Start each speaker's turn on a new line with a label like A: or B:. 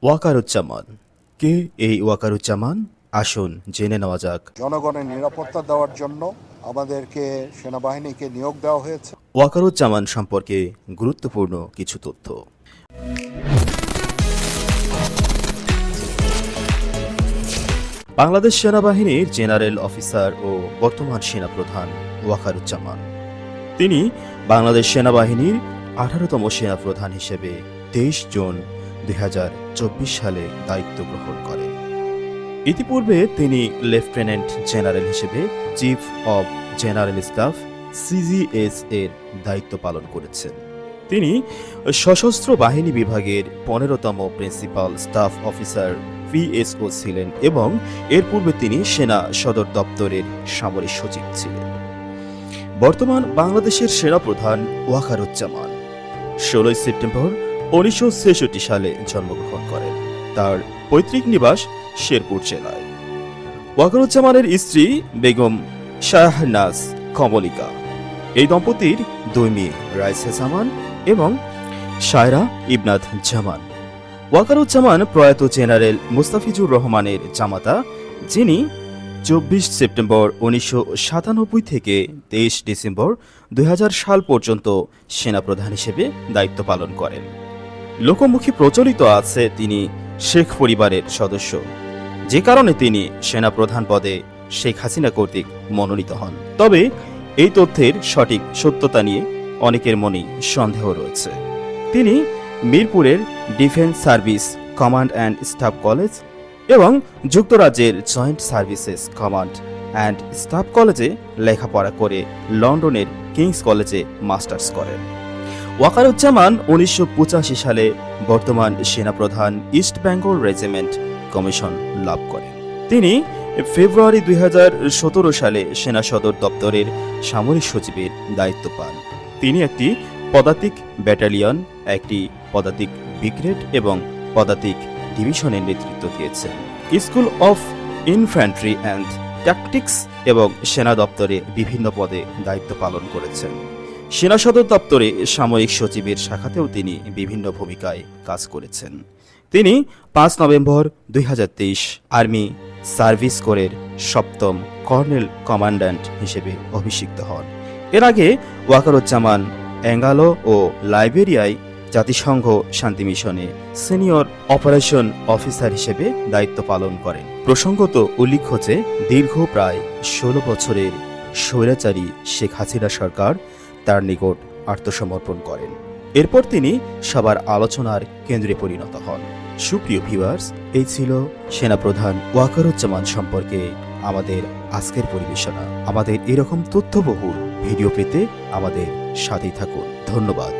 A: ওয়াকারুজ্জামান কে? এই ওয়াকারুজ্জামান আসুন জেনে নেওয়া যাক।
B: জনগণের নিরাপত্তা দেওয়ার জন্য আমাদেরকে সেনাবাহিনীকে নিয়োগ দেওয়া হয়েছে।
A: ওয়াকারুজ্জামান সম্পর্কে গুরুত্বপূর্ণ কিছু তথ্য। বাংলাদেশ সেনাবাহিনীর জেনারেল অফিসার ও বর্তমান সেনাপ্রধান ওয়াকারুজ্জামান। তিনি বাংলাদেশ সেনাবাহিনীর 18তম সেনাপ্রধান হিসেবে 23 জুন 2024 সালে দায়িত্ব গ্রহণ করেন। ইতিপূর্বে তিনি লেফটেন্যান্ট জেনারেল হিসেবে chief of general staff CGS এর দায়িত্ব পালন করেছেন। তিনি সশস্ত্র বাহিনী বিভাগের 15তম প্রিন্সিপাল স্টাফ অফিসার পিএসও ছিলেন এবং এর পূর্বে তিনি সেনা সদর দপ্তরের সামরিক সচিব ছিলেন। বর্তমান বাংলাদেশের সেনাপ্রধান ওয়াকারুজ্জামান 16 সেপ্টেম্বর 1966 সালে জন্মগ্রহণ করেন। তার পৈতৃক নিবাস শেরপুর জেলায়। ওয়াকারুজ্জামানের স্ত্রী বেগম শাহনাজ কমলিকা। এই দম্পতির 2 মেয়ে রাইসা জামান এবং শায়রা ইবনাত জামান। ওয়াকারুজ্জামান প্রয়াত জেনারেল মুস্তাফিজুর রহমানের জামাতা, যিনি 24 সেপ্টেম্বর 1997 থেকে 23 ডিসেম্বর 2000 সাল পর্যন্ত সেনাপ্রধান হিসেবে দায়িত্ব পালন করেন। লোকমুখে প্রচলিত আছে তিনি শেখ পরিবারের সদস্য, যে কারণে তিনি সেনাপ্রধান পদে শেখ হাসিনা কর্তৃক মনোনীত হন। তবে এই তথ্যের সঠিক সত্যতা নিয়ে অনেকের মনেই সন্দেহ রয়েছে। তিনি মিরপুরের defence service command and staff college এবং যুক্তরাজ্যের joint services command and staff কলেজে লেখাপড়া করে লন্ডনের কিংস কলেজে মাস্টার্স করেন। ওয়াকারুজ্জামান 1985 সালে বর্তমান সেনাপ্রধান ইস্ট বেঙ্গল রেজিমেন্ট কমিশন লাভ করেন। তিনি ফেব্রুয়ারি 2017 সালে সেনা সদর দপ্তরের সামরিক সচিবের দায়িত্ব পান। তিনি একটি পদাতিক ব্যাটালিয়ন, একটি পদাতিক ব্রিগেড এবং পদাতিক ডিভিশনের নেতৃত্ব দিয়েছেন। School of infantry and tactics এবং সেনা দপ্তরে বিভিন্ন পদে দায়িত্ব পালন করেছেন। সেনা সদর দপ্তরে সামরিক সচিবের শাখাতেও তিনি বিভিন্ন ভূমিকায় কাজ করেছেন। তিনি 5 নভেম্বর 2023 আর্মি সার্ভিস কোরের 7ম কর্নেল কমান্ড্যান্ট হিসেবে অভিষিক্ত হন। এর আগে ওয়াকারুজ্জামান অ্যাঙ্গালো ও লাইবেরিয়ায় জাতিসংঘ শান্তি মিশনে সিনিয়র অপারেশন অফিসার হিসেবে দায়িত্ব পালন করেন। প্রসঙ্গত উল্লেখ্য যে দীর্ঘ প্রায় 16 বছরের স্বৈরাচারী শেখ হাসিনা সরকার তার নিকট আত্মসমর্পণ করেন। এরপর তিনি সবার আলোচনার কেন্দ্রে পরিণত হন। সুপ্রিয় ভিউয়ার্স, এই ছিল সেনাপ্রধান ওয়াকারুজ্জামান সম্পর্কে আমাদের আজকের পরিবেশনা। আমাদের এরকম তথ্যবহুল ভিডিও পেতে আমাদের সাথেই থাকুন। ধন্যবাদ।